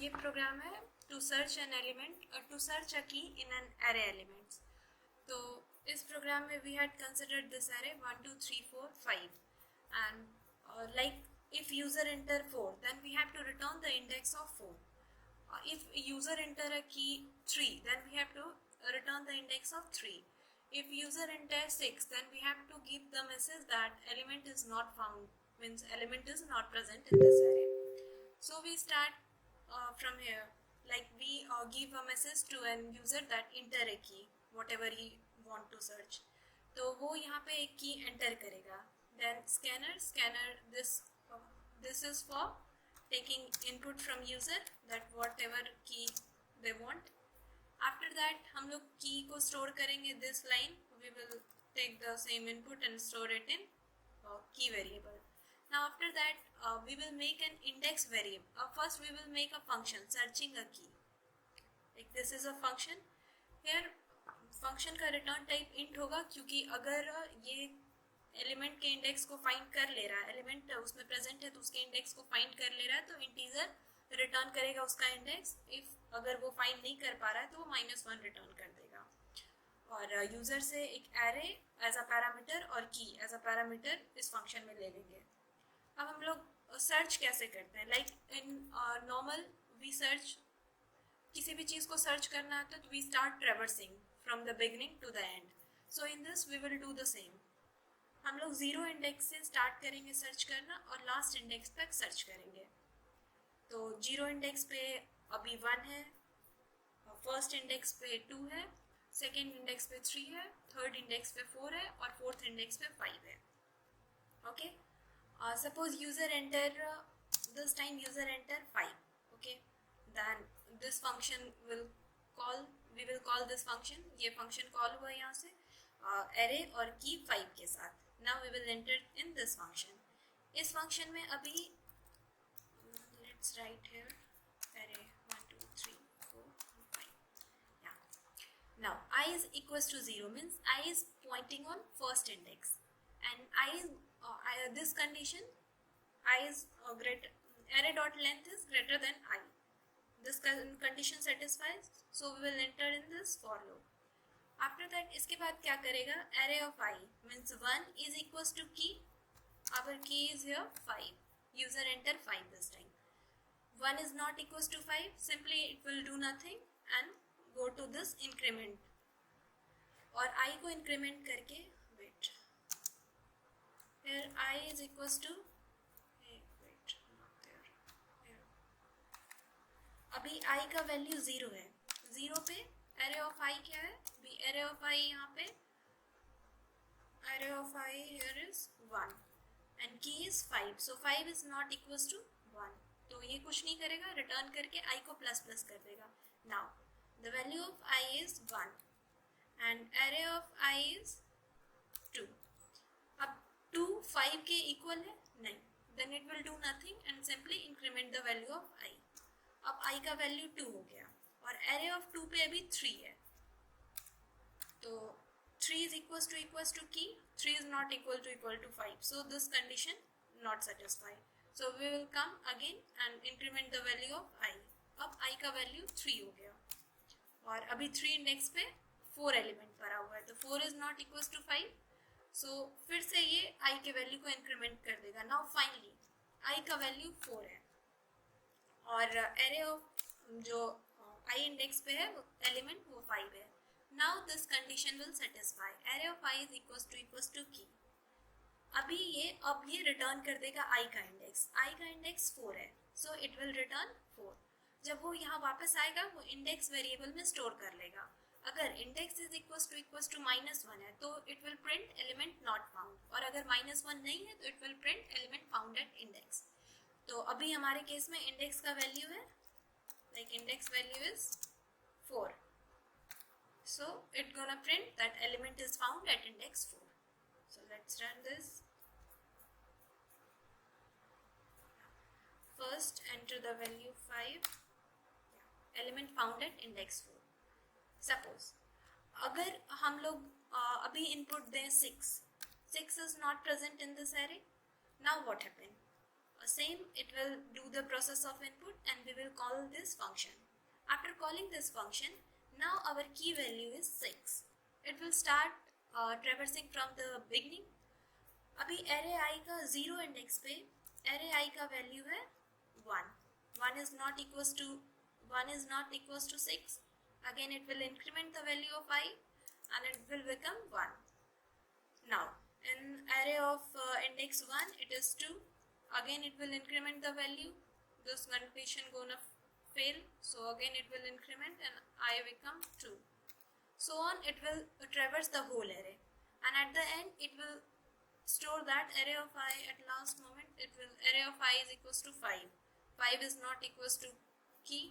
ये प्रोग्राम है to search an element to search a key in an array elements. तो इस program में we had considered this array 1 2 3 4 5 and like if user enter 4 then we have to return the index of 4. If user enter a key 3 then we have to return the index of 3. If user enter 6 then we have to give the message that element is not found, means element is not present in this array. So we start from here, like we give a message to an user that enter a key whatever he want to search. तो वो यहाँ पे एक की enter करेगा. Then scanner this is for taking input from user that whatever key they want. After that हम लोग की को स्टोर करेंगे. This line we will take the same input and store it in key variable. Now after that we will make an index variable. First we will make a function searching a key. Like this is a function. Here function का return type int होगा, क्योंकि अगर ये element के index को find कर ले रहा है, एलिमेंट उसमें प्रेजेंट है तो उसके इंडेक्स को फाइंड कर ले रहा है, तो इंटीजर रिटर्न करेगा उसका इंडेक्स. इफ अगर वो फाइंड नहीं कर पा रहा है तो वो -1 रिटर्न कर देगा. और यूजर से एक एरे एज अ पैरामीटर और की एज अ पैरामीटर इस फंक्शन में ले लेंगे. अब हम लोग सर्च कैसे करते हैं? Like in normal we search, किसी भी चीज़ को सर्च करना है तो we start traversing from the beginning to the end. So in this we will do the same. हम लोग 0 इंडेक्स से स्टार्ट करेंगे सर्च करना और लास्ट इंडेक्स तक सर्च करेंगे. तो 0 इंडेक्स पे अभी 1 है, फर्स्ट इंडेक्स पे 2 है, सेकेंड इंडेक्स पे 3 है, थर्ड इंडेक्स पे 4 है और फोर्थ इंडेक्स पे 5 है. Okay. Suppose user enter this time user enter 5. Okay, then this function will we will call this function. ये function call हुआ यहाँ से array और key 5 के साथ. Now we will enter in this function. इस function में अभी let's write here array 1 2 3 4 5. Yeah. Now I is equals to 0 means I is pointing on first index and I is this condition I is greater, array dot length is greater than I. This condition satisfies, so we will enter in this for loop. After that इसके बाद क्या करेगा? Array of I means 1 is equals to key. Our key is here 5. User enter 5 this time. 1 is not equals to 5. Simply it will do nothing and go to this increment. और I को increment करके wait. Here I is equals to wait, not there. Here. अभी I का value 0 है. 0 पे array of I क्या है? भी array of I यहाँ पे array of I here is 1 and key is 5. So 5 is not equals to 1. तो ये कुछ नहीं करेगा, रिटर्न करके I को प्लस प्लस कर देगा. Now the value of I is 1 and array of I is 2. अब 2 5 के इक्वल है नहीं, then it will do nothing and simply increment the value of I. अब I का वैल्यू 2 हो गया और array of 2 पे अभी 3 है, तो 3 is equals to key. 3 is not equal to 5, so this condition not satisfied. So we will come again and increment the value of I. अब I का वैल्यू 3 हो गया और अभी 3 इंडेक्स पे 4 एलिमेंट भरा हुआ है, तो 4 is not equals to 5. सो फिर से ये I के वैल्यू को इंक्रीमेंट कर देगा. नाउ फाइनली I का वैल्यू 4 है और एरे ऑफ जो I इंडेक्स पे है एलिमेंट वो 5 है. Now this condition will satisfy. Array of I is equals to key. अभी ये रिटर्न कर देगा I का इंडेक्स. I का इंडेक्स 4 है, सो इट विल रिटर्न 4. जब वो यहाँ वापस आएगा वो इंडेक्स वेरिएबल में स्टोर कर लेगा. अगर इंडेक्स इज इक्वल्स टू -1 है तो it will print element not found, और अगर -1 नहीं है तो it will print element found at index. तो अभी हमारे केस में इंडेक्स का वैल्यू है, like index value is 4, so it gonna print that element is found at index 4. So let's run this. First enter the value 5, element found at index 4. Suppose अगर हम लोग अभी इनपुट दें 6 is not present in this array. Now what happen? same, it will do the process of input and we will call this function. After calling this function, now our key value is 6. It will start traversing from the beginning. अभी array I का 0 index पे array I का value है 1. 1 is not equals to 6. Again it will increment the value of I and it will become 1. Now in array of index 1 it is 2. Again it will increment the value. This condition gonna fail, so again it will increment and I become 2. So on, it will traverse the whole array, and at the end it will store that array of I at last moment. It will array of I is equals to 5. 5 is not equals to key,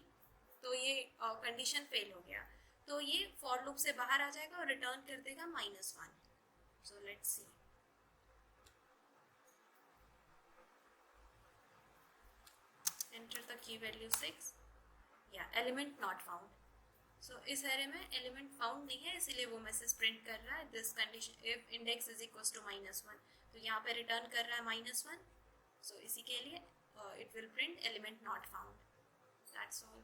तो ये condition fail हो गया, तो ये for loop से बाहर आ जाएगा और रिटर्न कर देगा -1. So let's see. Enter the key value 6. या एलिमेंट नॉट फाउंड. सो इस एरे में एलिमेंट फाउंड नहीं है, इसीलिए वो मैसेज प्रिंट कर रहा है this condition if index is equals to -1. तो यहाँ पे रिटर्न कर रहा है -1. सो इसी के लिए it will print element not found. That's all.